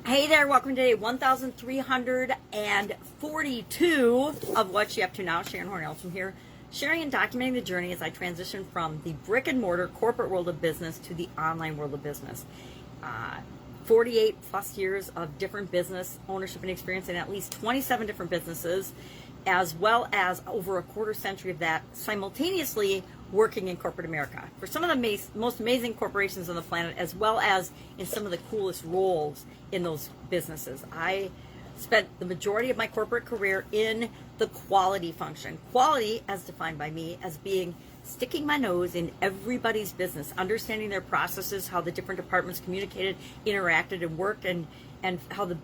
Hey there, welcome to day 1342 of What You Up To Now. Sharon Horne-Ellstrom here, sharing and documenting the journey as I transition from the brick and mortar corporate world of business to the online world of business. 48 plus years of different business ownership and experience in at least 27 different businesses, as well as over a quarter century of that simultaneously working in corporate America for some of the most amazing corporations on the planet, as well as in some of the coolest roles in those businesses. I spent the majority of my corporate career in the quality function. Quality, as defined by me, as being sticking my nose in everybody's business, understanding their processes, how the different departments communicated, interacted, and worked, and how the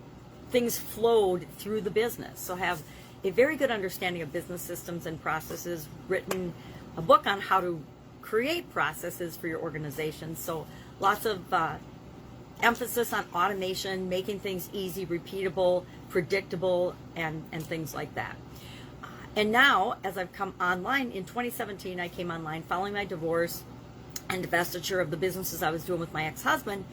things flowed through the business. So I have a very good understanding of business systems and processes, written a book on how to create processes for your organization. So lots of emphasis on automation, making things easy, repeatable, predictable, and things like that. And now, as I've come online, in 2017, I came online following my divorce and divestiture of the businesses I was doing with my ex-husband,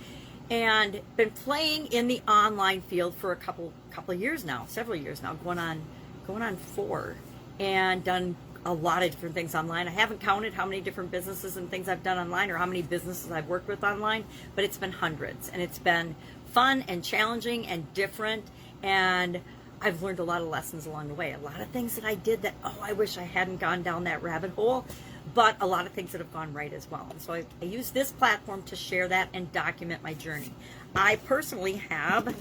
and been playing in the online field for a couple of years now, several years now, going on 4, and done a lot of different things online. I haven't counted how many different businesses and things I've done online or how many businesses I've worked with online, but it's been hundreds, and it's been fun and challenging and different, and I've learned a lot of lessons along the way. A lot of things that I did that, I wish I hadn't gone down that rabbit hole, but a lot of things that have gone right as well. And so I use this platform to share that and document my journey. I personally have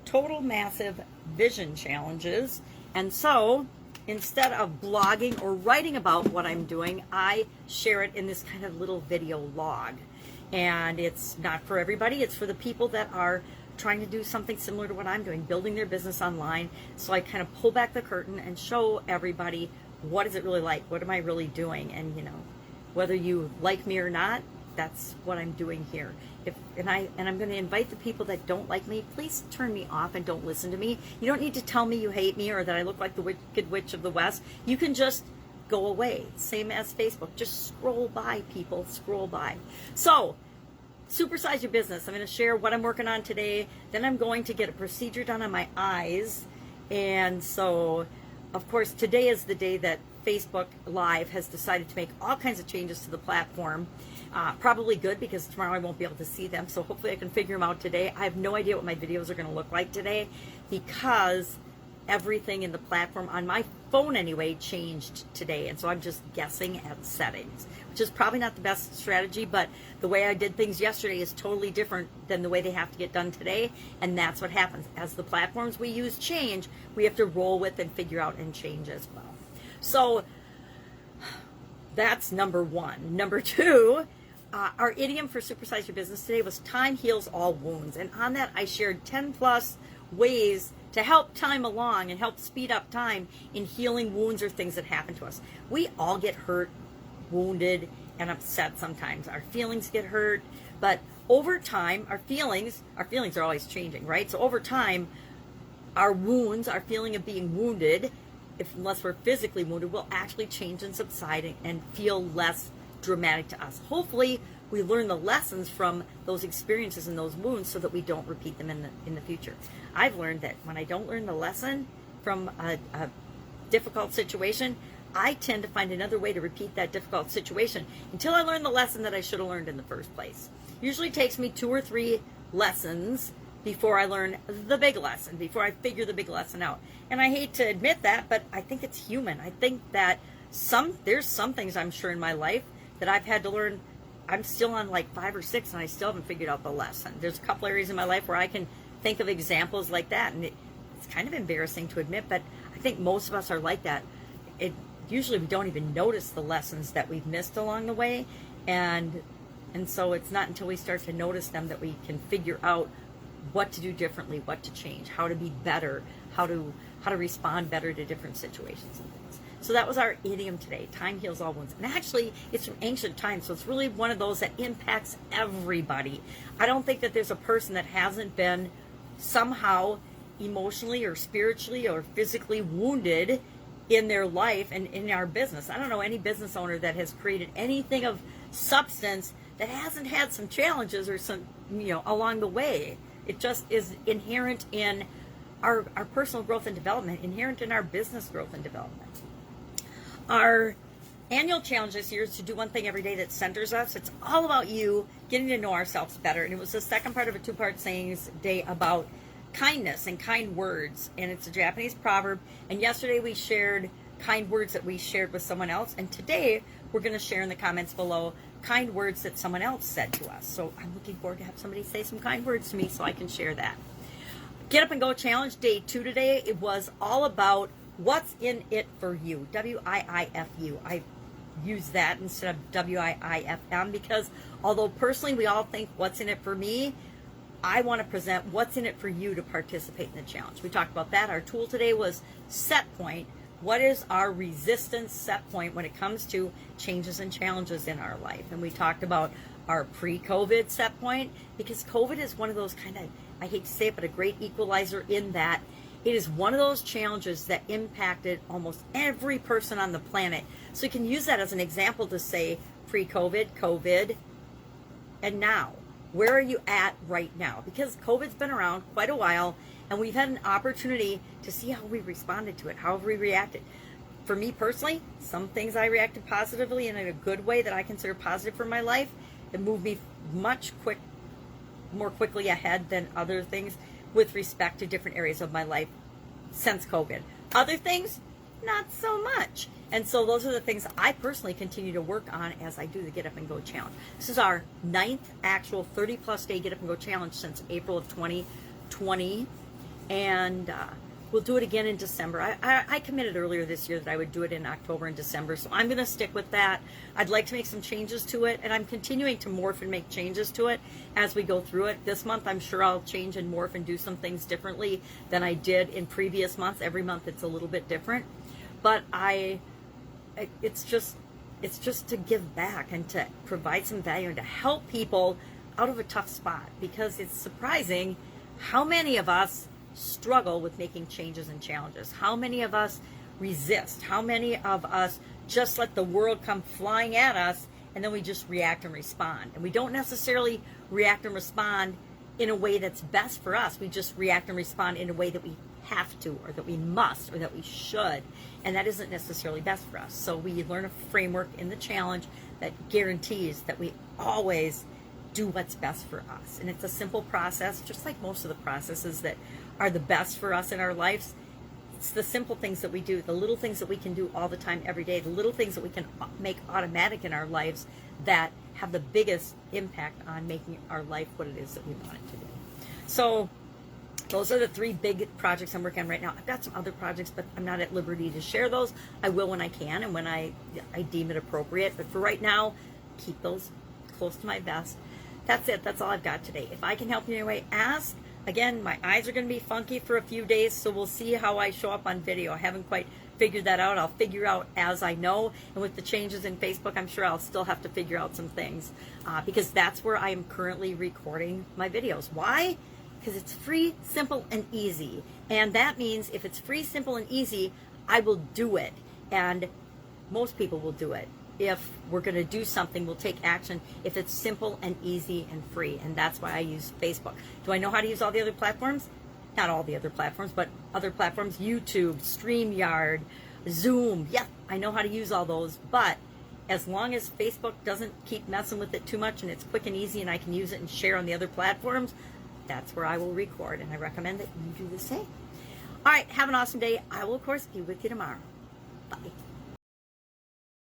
total massive vision challenges, and so instead of blogging or writing about what I'm doing, I share it in this kind of little video log. And it's not for everybody. It's for the people that are trying to do something similar to what I'm doing, building their business online. So I kind of pull back the curtain and show everybody, what is it really like? What am I really doing? And whether you like me or not, that's what I'm doing here. And I'm going to invite the people that don't like me, please turn me off and don't listen to me. You don't need to tell me you hate me or that I look like the Wicked Witch of the West. You can just go away. Same as Facebook. Just scroll by, people. Scroll by. So, supersize your business. I'm going to share what I'm working on today. Then I'm going to get a procedure done on my eyes. And so, of course, today is the day that Facebook Live has decided to make all kinds of changes to the platform. Probably good, because tomorrow I won't be able to see them. So hopefully I can figure them out today. I have no idea what my videos are going to look like today, because everything in the platform, on my phone anyway, changed today. And so I'm just guessing at settings, which is probably not the best strategy, but the way I did things yesterday is totally different than the way they have to get done today. And that's what happens. As the platforms we use change, we have to roll with and figure out and change as well. So that's number one. Number two, our idiom for Supersize Your Business today was time heals all wounds. And on that, I shared 10 plus ways to help time along and help speed up time in healing wounds or things that happen to us. We all get hurt, wounded, and upset sometimes. Our feelings get hurt, but over time, our feelings are always changing, right? So over time, our wounds, our feeling of being wounded, unless we're physically wounded, will actually change and subside and feel less dramatic to us. Hopefully, we learn the lessons from those experiences and those wounds so that we don't repeat them in the future. I've learned that when I don't learn the lesson from a difficult situation, I tend to find another way to repeat that difficult situation until I learn the lesson that I should have learned in the first place. Usually takes me 2 or 3 lessons before I learn the big lesson, before I figure the big lesson out. And I hate to admit that, but I think it's human. I think that there's some things, I'm sure, in my life that I've had to learn. I'm still on like 5 or 6, and I still haven't figured out the lesson. There's a couple areas in my life where I can think of examples like that, and it's kind of embarrassing to admit, but I think most of us are like that. Usually we don't even notice the lessons that we've missed along the way, and so it's not until we start to notice them that we can figure out what to do differently, what to change, how to be better, how to respond better to different situations and things. So that was our idiom today. Time heals all wounds. And actually, it's from ancient times, so it's really one of those that impacts everybody. I don't think that there's a person that hasn't been somehow emotionally or spiritually or physically wounded in their life and in our business. I don't know any business owner that has created anything of substance that hasn't had some challenges or some, along the way. It just is inherent in our personal growth and development, inherent in our business growth and development. Our annual challenge this year is to do one thing every day that centers us. It's all about you getting to know ourselves better. And it was the second part of a two-part sayings day about kindness and kind words. And it's a Japanese proverb. And yesterday we shared kind words that we shared with someone else. And today we're going to share in the comments below kind words that someone else said to us. So I'm looking forward to have somebody say some kind words to me so I can share that. Get Up and Go Challenge Day 2 today. It was all about what's in it for you. W-I-I-F-U. I use that instead of W-I-I-F-M because although personally we all think what's in it for me, I want to present what's in it for you to participate in the challenge. We talked about that. Our tool today was set point. What is our resistance set point when it comes to changes and challenges in our life? And we talked about our pre-COVID set point because COVID is one of those kind of, I hate to say it, but a great equalizer in that it is one of those challenges that impacted almost every person on the planet. So you can use that as an example to say pre-COVID, COVID, and now. Where are you at right now? Because COVID's been around quite a while, and we've had an opportunity to see how we responded to it, how have we reacted. For me personally, some things I reacted positively and in a good way that I consider positive for my life. It moved me more quickly ahead than other things with respect to different areas of my life since COVID. Other things, not so much. And so those are the things I personally continue to work on as I do the Get Up and Go Challenge. This is our 9th actual 30-plus day Get Up and Go Challenge since April of 2020. And we'll do it again in December. I committed earlier this year that I would do it in October and December, so I'm going to stick with that. I'd like to make some changes to it, and I'm continuing to morph and make changes to it as we go through it. This month, I'm sure I'll change and morph and do some things differently than I did in previous months. Every month, it's a little bit different. But it's just to give back and to provide some value and to help people out of a tough spot, because it's surprising how many of us struggle with making changes and challenges. How many of us resist? How many of us just let the world come flying at us and then we just react and respond? And we don't necessarily react and respond in a way that's best for us. We just react and respond in a way that we have to, or that we must, or that we should, and that isn't necessarily best for us. So we learn a framework in the challenge that guarantees that we always do what's best for us. And it's a simple process, just like most of the processes that are the best for us in our lives. It's the simple things that we do, the little things that we can do all the time, every day, the little things that we can make automatic in our lives that have the biggest impact on making our life what it is that we want it to be. So those are the 3 big projects I'm working on right now. I've got some other projects, but I'm not at liberty to share those. I will when I can and when I deem it appropriate. But for right now, keep those close to my vest. That's it. That's all I've got today. If I can help you in any way, ask. Again, my eyes are going to be funky for a few days, so we'll see how I show up on video. I haven't quite figured that out. I'll figure out as I know. And with the changes in Facebook, I'm sure I'll still have to figure out some things because that's where I am currently recording my videos. Why? Because it's free, simple, and easy. And that means if it's free, simple, and easy, I will do it. And most people will do it. If we're going to do something, we'll take action if it's simple and easy and free. And that's why I use Facebook. Do I know how to use all the other platforms? Not all the other platforms, but other platforms. YouTube, StreamYard, Zoom. Yeah, I know how to use all those. But as long as Facebook doesn't keep messing with it too much and it's quick and easy and I can use it and share on the other platforms, that's where I will record. And I recommend that you do the same. All right, have an awesome day. I will, of course, be with you tomorrow. Bye.